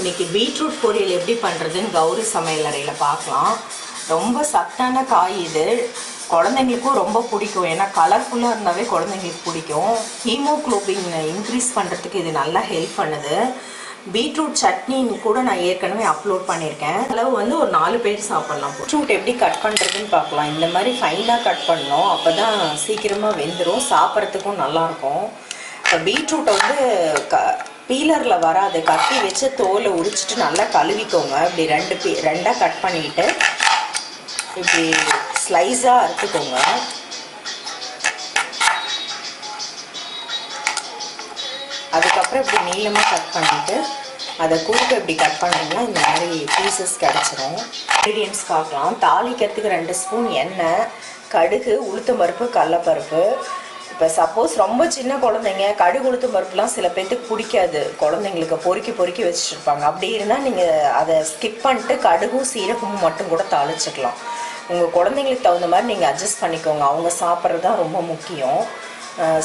இன்னைக்கு பீட்ரூட் பொரியல் எப்படி பண்ணுறதுன்னு கௌரி சமையல் அறையில் பார்க்கலாம். ரொம்ப சத்தான காய் இது. குழந்தைங்களுக்கும் ரொம்ப பிடிக்கும். ஏன்னா கலர்ஃபுல்லாக இருந்தாவே குழந்தைங்களுக்கு பிடிக்கும். ஹீமோக்ளோபின் இன்க்ரீஸ் பண்ணுறதுக்கு இது நல்லா ஹெல்ப் பண்ணுது. பீட்ரூட் சட்னின்னு கூட நான் ஏற்கனவே அப்லோட் பண்ணியிருக்கேன். அளவு வந்து ஒரு 4 பேர் சாப்பிட்லாம். பீட்ரூட் எப்படி கட் பண்ணுறதுன்னு பார்க்கலாம். இந்த மாதிரி ஃபைனாக கட் பண்ணணும். அப்போ தான் சீக்கிரமாக வெந்துடும், சாப்பிட்றதுக்கும் நல்லாயிருக்கும். இப்போ பீட்ரூட்டை வந்து பீலரில் வராது, கத்தி வச்சு தோலை உரிச்சிட்டு நல்லா கழுவிக்கோங்க. இப்படி ரெண்டாக கட் பண்ணிக்கிட்டு இப்படி ஸ்லைஸாக அறுத்துக்கோங்க. அதுக்கப்புறம் இப்படி நீளமாக கட் பண்ணிவிட்டு அதை குறுக்க இப்படி கட் பண்ணிங்கன்னா இந்த மாதிரி பீசஸ் கிடச்சிரும். இன்க்ரீடியன்ட்ஸ் பார்க்கலாம். தாளிக்கிறதுக்கு 2 ஸ்பூன் எண்ணெய், கடுகு, உளுத்தம்பருப்பு, கடலைப்பருப்பு. இப்போ சப்போஸ் ரொம்ப சின்ன குழந்தைங்க கடுகு உளுத்தம் பருப்புலாம் சில பேர்த்துக்கு பிடிக்காது, குழந்தைங்களுக்கு பொறுக்கி வச்சுருப்பாங்க. அப்படி இருந்தால் நீங்கள் அதை ஸ்கிப் பண்ணிட்டு கடுகும் சீரகமும் மட்டும் கூட தாளிச்சிக்கலாம். உங்கள் குழந்தைங்களுக்கு தகுந்த மாதிரி நீங்கள் அட்ஜஸ்ட் பண்ணிக்கோங்க. அவங்க சாப்பிட்றது தான் ரொம்ப முக்கியம்.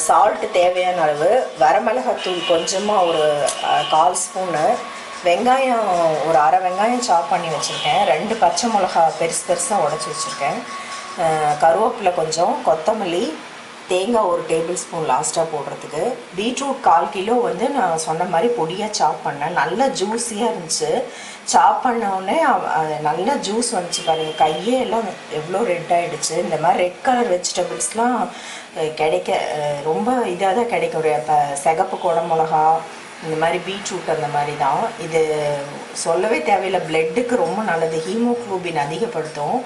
சால்ட்டு தேவையான அளவு, வரமிளகாத்தூள் கொஞ்சமாக ஒரு 1/4 ஸ்பூனு, வெங்காயம் ஒரு அரை வெங்காயம் சாப் பண்ணி வச்சுருக்கேன், 2 பச்சை மிளகா பெருசாக உடச்சி வச்சுருக்கேன், கருவேப்பிலை கொஞ்சம், கொத்தமல்லி, தேங்காய் ஒரு டேபிள் ஸ்பூன் லாஸ்ட்டாக போடுறதுக்கு. பீட்ரூட் 1/4 கிலோ வந்து நான் சொன்ன மாதிரி பொடியாக சாப் பண்ணேன். நல்லா ஜூஸியாக இருந்துச்சு. சாப் பண்ணோடனே நல்லா ஜூஸ் வந்துச்சு பாருங்கள். கையே எல்லாம் எவ்வளோ ரெட் ஆகிடுச்சு. இந்த மாதிரி ரெட் கலர் வெஜிடபிள்ஸ்லாம் கிடைக்க ரொம்ப இதாக தான் கிடைக்கும். இப்போ சிகப்பு குடமிளகா, இந்த மாதிரி பீட்ரூட் அந்த மாதிரி தான். இது சொல்லவே தேவையில்லை, பிளட்டுக்கு ரொம்ப நல்லது, ஹீமோக்ளோபின் அதிகப்படுத்தும்.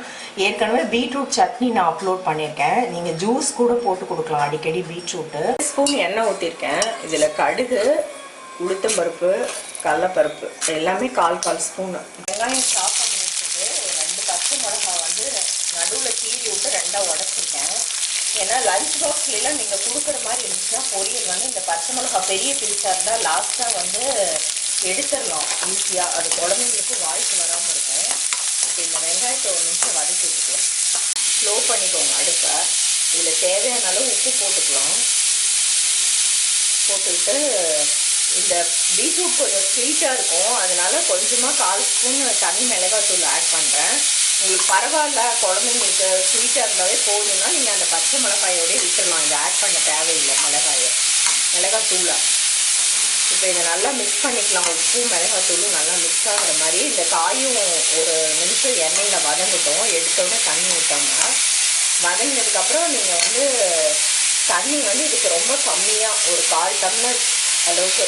ஏற்கனவே பீட்ரூட் சட்னி நான் அப்லோட் பண்ணியிருக்கேன். நீங்கள் ஜூஸ் கூட போட்டு கொடுக்கலாம் அடிக்கடி பீட்ரூட்டு. 1 ஸ்பூன் எண்ணெய் ஊற்றிருக்கேன். இதில் கடுகு, உளுத்தம்பருப்பு, கடலைப்பருப்பு எல்லாமே 1/4 ஸ்பூன். வெங்காயம் சாப் பண்ணி வச்சது, 2 பச்சை மிளகா வந்து நடுவில் கீறி விட்டு 2ஆக உடச்சிருக்கேன். ஏன்னா லஞ்ச் பாக்ஸ்லாம் நீங்கள் கொடுக்குற மாதிரி இருந்துச்சுன்னா பொரியல் வந்து இந்த பச்சை மிளகா பெரிய பீஸாக இருந்தால் லாஸ்ட்டாக வந்து எடுத்துடலாம் ஈஸியாக. அது குழந்தைங்களுக்கு வாய்க்கு வராமல் இருக்கும். இப்போ இந்த வெங்காயத்தை 1 நிமிஷம் வதக்கி விட்டுக்கலாம். ஸ்லோ பண்ணிக்கோங்க அடுப்பை. இதில் தேவையான அளவு உப்பு போட்டுக்கலாம். போட்டுக்கிட்டு இந்த பீட்ரூட் கொஞ்சம் ஸ்வீட்டாக இருக்கும், அதனால கொஞ்சமாக 1/4 ஸ்பூன் தனி மிளகாத்தூள் ஆட் பண்ணுறேன். உங்களுக்கு பரவாயில்ல, குழந்தைங்களுக்கு ஸ்வீட்டாக இருந்தாலே போதும்னா நீங்கள் அந்த பச்சை மிளகாயோடய விட்டுடலாம். இதை ஆட் பண்ண தேவையில்லை மிளகாத்தூளை. இப்போ இதை நல்லா மிக்ஸ் பண்ணிக்கலாம். உப்பு மிளகாத்தூளும் நல்லா மிக்ஸ் ஆகிற மாதிரி. இந்த காயும் ஒரு நிமிஷம் எண்ணெயில் வதங்கட்டும். எடுத்தோடனே தண்ணி ஊற்றாங்க. வதங்கினதுக்கப்புறம் நீங்கள் வந்து தண்ணி வந்து இதுக்கு ரொம்ப கம்மியாக ஒரு 1/4 டம்ளர் அளவுக்கு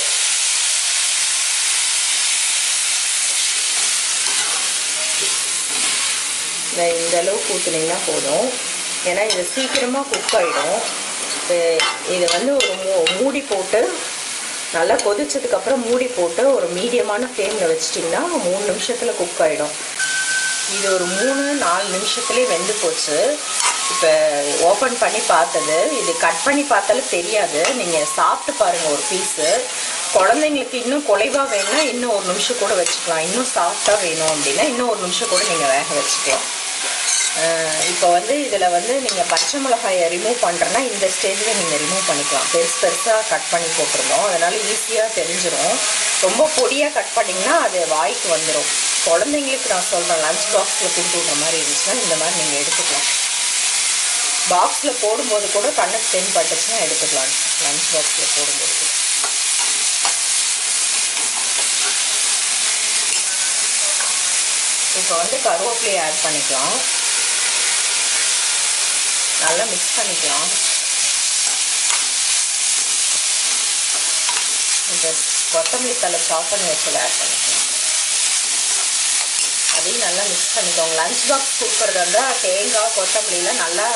இந்த அளவுக்கு ஊற்றுனீங்கன்னா போதும். ஏன்னா இது சீக்கிரமாக குக் ஆகிடும். இதை வந்து ஒரு மூடி போட்டு நல்லா கொதிச்சதுக்கப்புறம் மூடி போட்டு ஒரு மீடியமான ஃப்ளேமில் வச்சிட்டிங்கன்னா 3 நிமிஷத்தில் குக் ஆகிடும். இது ஒரு 3-4 நிமிஷத்துலேயே வெந்து போச்சு. இப்போ ஓப்பன் பண்ணி பார்த்தது, இது கட் பண்ணி பார்த்தாலும் தெரியாது. நீங்கள் சாப்பிட்டு பாருங்கள் ஒரு பீஸு. குழந்தைங்களுக்கு இன்னும் குலைவாக வேணும்னா இன்னும் 1 நிமிஷம் கூட வச்சுக்கலாம். இன்னும் சாஃப்டாக வேணும் அப்படின்னா இன்னும் 1 நிமிஷம் கூட நீங்கள் வேக வச்சுக்கலாம். இப்போ வந்து இதில் வந்து நீங்கள் பச்சை மிளகாயை ரிமூவ் பண்ணுறேன்னா இந்த ஸ்டேஜில் நீங்கள் ரிமூவ் பண்ணிக்கலாம். பெருசாக கட் பண்ணி போட்டுருந்தோம், அதனால் ஈஸியாக தெரிஞ்சிடும். ரொம்ப பொடியாக கட் பண்ணிங்கன்னா அது வாய்க்கு வந்துடும். குழந்தைங்களுக்கு நான் சொல்கிறேன், லஞ்ச் பாக்ஸில் கொடுத்து விட்ற மாதிரி இருந்துச்சுன்னா இந்த மாதிரி நீங்கள் எடுத்துக்கலாம். பாக்ஸில் போடும்போது கூட கண்ணுக்கு தென்பட்டுச்சுன்னா எடுத்துக்கலாம். லஞ்ச் பாக்ஸில் போடும்போது இப்போ வந்து கருவேப்பிலையை ஆட் பண்ணிக்கலாம். நல்லா மிக்ஸ் பண்ணிக்கலாம். இந்த கொத்தமல்லி தழை சாப் பண்ணி வச்சதை ஆட் பண்ணிக்கலாம். அதையும் நல்லா மிக்ஸ் பண்ணிக்கோங்க. லஞ்ச் பாக்ஸ் கொடுக்குறதா இருந்தால் தேங்காய் கொத்தமல்லிலாம் நல்லா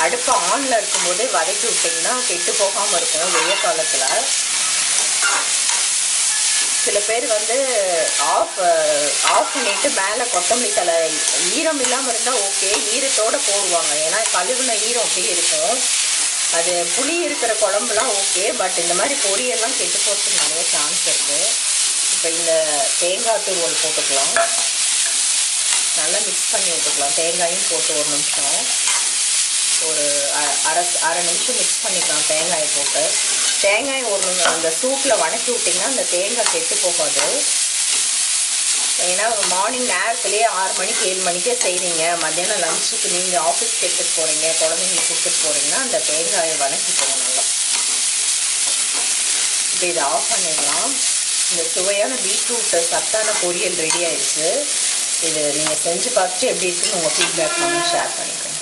அடுப்பு ஆனில் இருக்கும்போதே வதக்கி விட்டிங்கன்னா கெட்டு போகாமல் இருக்கும் வெய்ய காலத்தில். சில பேர் வந்து ஆஃப் பண்ணிவிட்டு மேலே கொத்தமல்லி தழை ஈரம் இல்லாமல் இருந்தால் ஓகே, ஈரத்தோடு போடுவாங்க. ஏன்னா கழுவுன ஈரம் அப்படியே இருக்கும். அது புளி இருக்கிற குழம்புலாம் ஓகே, பட் இந்த மாதிரி பொரியெல்லாம் கெட்டு போகிறதுக்கு நிறைய சான்ஸ் இருக்குது. இப்போ இந்த தேங்காய் துருவல் போட்டுக்கலாம். நல்லா மிக்ஸ் பண்ணி விட்டுக்கலாம். தேங்காயும் போட்டு 1 நிமிஷம் ஒரு அரை நிமிஷம் மிக்ஸ் பண்ணிக்கலாம். தேங்காயை போட்டு தேங்காய் அந்த சூப்பில் வணக்கி விட்டிங்கன்னா அந்த தேங்காய் கெட்டு போகாது. ஏன்னா மார்னிங் நேரத்துலேயே 6 மணிக்கு 7 மணிக்கே செய்கிறீங்க, மத்தியானம் லஞ்சுக்கு நீங்கள் ஆஃபீஸ்க்கு எடுத்துகிட்டு போகிறீங்க, குழந்தைங்களுக்கு கொடுத்துட்டு போகிறீங்கன்னா அந்த தேங்காயை வதக்கிக்கணும் நல்லா. இப்போ இதை ஆஃப் பண்ணிடலாம். இந்த சுவையான பீட்ரூட் சத்தான பொரியல் ரெடி ஆயிடுச்சு. இது நீங்கள் செஞ்சு பார்த்துட்டு எப்படி இருக்குன்னு உங்கள் ஃபீட்பேக் பண்ணி ஷேர் பண்ணிக்கோங்க.